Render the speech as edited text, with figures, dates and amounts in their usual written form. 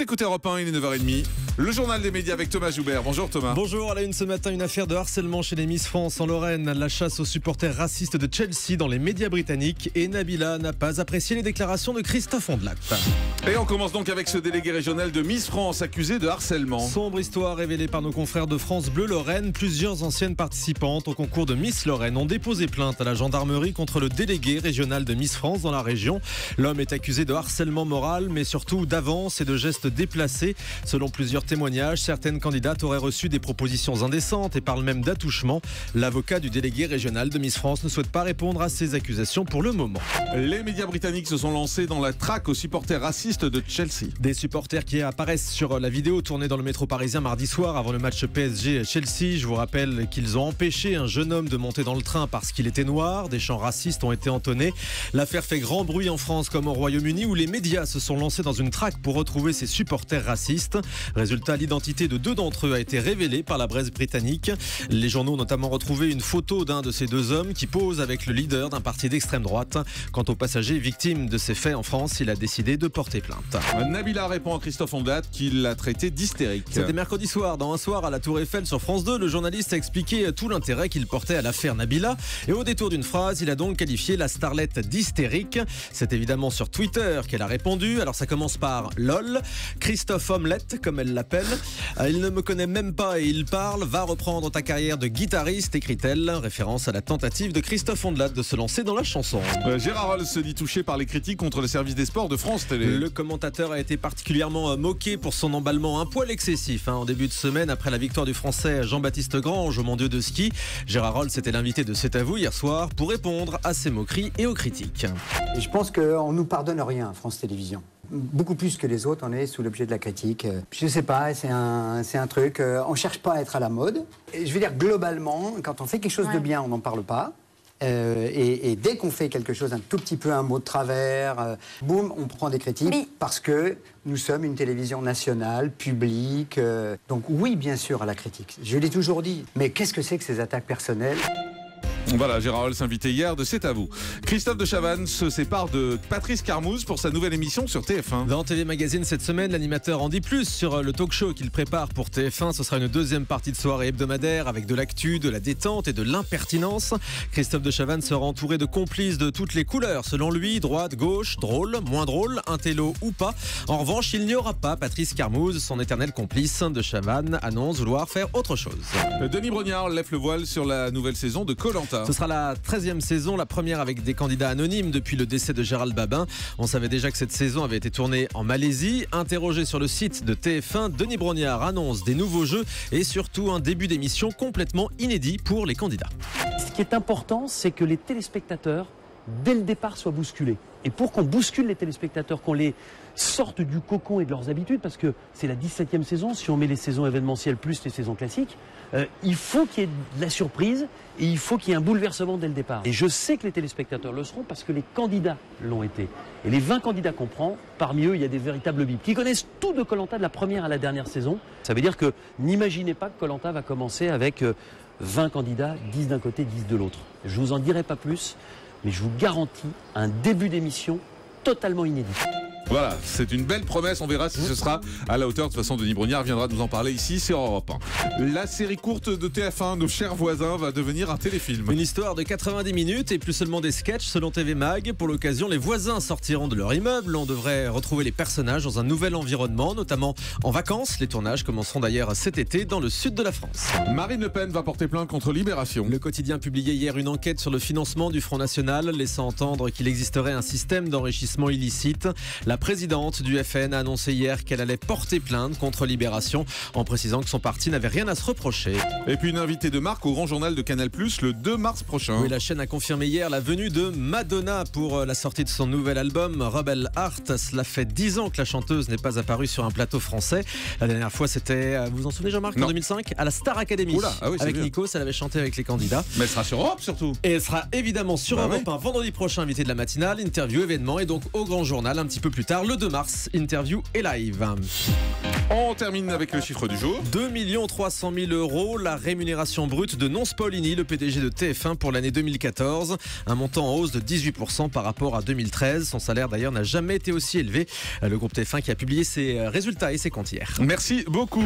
Vous écoutez Europe 1, il est 9h30. Le journal des médias avec Thomas Joubert. Bonjour Thomas. Bonjour, à la une ce matin, une affaire de harcèlement chez les Miss France en Lorraine. La chasse aux supporters racistes de Chelsea dans les médias britanniques. Et Nabila n'a pas apprécié les déclarations de Christophe Ondelat. Et on commence donc avec ce délégué régional de Miss France accusé de harcèlement. Sombre histoire révélée par nos confrères de France Bleu Lorraine. Plusieurs anciennes participantes au concours de Miss Lorraine ont déposé plainte à la gendarmerie contre le délégué régional de Miss France dans la région. L'homme est accusé de harcèlement moral, mais surtout d'avance et de gestes déplacés. Selon plusieurs témoignages, certaines candidates auraient reçu des propositions indécentes et parlent même d'attouchement. L'avocat du délégué régional de Miss France ne souhaite pas répondre à ces accusations pour le moment. Les médias britanniques se sont lancés dans la traque aux supporters racistes de Chelsea. Des supporters qui apparaissent sur la vidéo tournée dans le métro parisien mardi soir avant le match PSG-Chelsea. Je vous rappelle qu'ils ont empêché un jeune homme de monter dans le train parce qu'il était noir. Des chants racistes ont été entonnés. L'affaire fait grand bruit en France comme au Royaume-Uni où les médias se sont lancés dans une traque pour retrouver ces supporters racistes. Résultat, l'identité de deux d'entre eux a été révélée par la presse britannique. Les journaux ont notamment retrouvé une photo d'un de ces deux hommes qui pose avec le leader d'un parti d'extrême droite. Quant au passager victime de ces faits en France, il a décidé de porter plainte. Nabila répond à Christophe Ondelat qu'il l'a traité d'hystérique. C'était mercredi soir, dans Un soir à la Tour Eiffel sur France 2. Le journaliste a expliqué tout l'intérêt qu'il portait à l'affaire Nabila. Et au détour d'une phrase, il a donc qualifié la starlette d'hystérique. C'est évidemment sur Twitter qu'elle a répondu. Alors ça commence par LOL. Christophe Omelette, comme elle l'appelle. Il ne me connaît même pas et il parle. Va reprendre ta carrière de guitariste, écrit-elle. Référence à la tentative de Christophe Ondelat de se lancer dans la chanson. Gérard Rolls se dit touché par les critiques contre le service des sports de France Télé. Le commentateur a été particulièrement moqué pour son emballement un poil excessif en début de semaine après la victoire du Français Jean-Baptiste Grange au Mondiaux de ski. Gérard Rolls était l'invité de C'est à vous hier soir pour répondre à ces moqueries et aux critiques. Et je pense qu'on ne nous pardonne rien, France Télévisions. Beaucoup plus que les autres, on est sous l'objet de la critique. Je sais pas, c'est un truc, on cherche pas à être à la mode. Et je veux dire, globalement, quand on fait quelque chose de bien, on n'en parle pas. Et dès qu'on fait quelque chose, un tout petit peu, un mot de travers, boum, on prend des critiques parce que nous sommes une télévision nationale, publique. Donc oui, bien sûr, à la critique. Je l'ai toujours dit. Mais qu'est-ce que c'est que ces attaques personnelles ? Voilà, Gérard Rolls invité hier de C'est à vous. Christophe de Chavannes se sépare de Patrice Carmouze pour sa nouvelle émission sur TF1. Dans TV Magazine cette semaine, l'animateur en dit plus sur le talk show qu'il prépare pour TF1. Ce sera une deuxième partie de soirée hebdomadaire avec de l'actu, de la détente et de l'impertinence. Christophe de Chavannes sera entouré de complices de toutes les couleurs. Selon lui, droite, gauche, drôle, moins drôle, intello ou pas. En revanche, il n'y aura pas Patrice Carmouze, son éternel complice. De Chavannes annonce vouloir faire autre chose. Denis Brognard lève le voile sur la nouvelle saison de Koh-Lanta. Ce sera la 13e saison, la première avec des candidats anonymes depuis le décès de Gérald Babin. On savait déjà que cette saison avait été tournée en Malaisie. Interrogé sur le site de TF1, Denis Brognard annonce des nouveaux jeux et surtout un début d'émission complètement inédit pour les candidats. Ce qui est important, c'est que les téléspectateurs, dès le départ, soient bousculés. Et pour qu'on bouscule les téléspectateurs, qu'on les sorte du cocon et de leurs habitudes, parce que c'est la 17e saison, si on met les saisons événementielles plus les saisons classiques, il faut qu'il y ait de la surprise et il faut qu'il y ait un bouleversement dès le départ. Et je sais que les téléspectateurs le seront parce que les candidats l'ont été. Et les 20 candidats qu'on prend, parmi eux, il y a des véritables bibles qui connaissent tout de Koh-Lanta de la première à la dernière saison. Ça veut dire que n'imaginez pas que Koh-Lanta va commencer avec 20 candidats, 10 d'un côté, 10 de l'autre. Je vous en dirai pas plus, mais je vous garantis un début d'émission totalement inédit. Voilà, c'est une belle promesse, on verra si ce sera à la hauteur. De toute façon, Denis Brognard viendra nous en parler ici sur Europe 1. La série courte de TF1, Nos chers voisins, va devenir un téléfilm. Une histoire de 90 minutes et plus seulement des sketchs selon TV Mag. Pour l'occasion, les voisins sortiront de leur immeuble. On devrait retrouver les personnages dans un nouvel environnement, notamment en vacances. Les tournages commenceront d'ailleurs cet été dans le sud de la France. Marine Le Pen va porter plainte contre Libération. Le quotidien publiait hier une enquête sur le financement du Front National, laissant entendre qu'il existerait un système d'enrichissement illicite. La présidente du FN a annoncé hier qu'elle allait porter plainte contre Libération en précisant que son parti n'avait rien à se reprocher. Et puis une invitée de marque au grand journal de Canal+, le 2 mars prochain. Oui, la chaîne a confirmé hier la venue de Madonna pour la sortie de son nouvel album Rebel Heart. Cela fait 10 ans que la chanteuse n'est pas apparue sur un plateau français. La dernière fois, c'était, vous vous en souvenez Jean-Marc, en 2005, à la Star Academy. Oula, ah oui, avec vieux. Nikos, elle avait chanté avec les candidats. Mais elle sera sur Europe surtout. Et elle sera évidemment sur Europe 1 vendredi prochain, invitée de la matinale, interview, événement et donc au grand journal un petit peu plus tard. tard, le 2 mars, interview et live. On termine avec le chiffre du jour. 2 300 000 €, la rémunération brute de Nonce Paolini, le PDG de TF1 pour l'année 2014. Un montant en hausse de 18% par rapport à 2013. Son salaire d'ailleurs n'a jamais été aussi élevé. Le groupe TF1 qui a publié ses résultats et ses comptes hier. Merci beaucoup.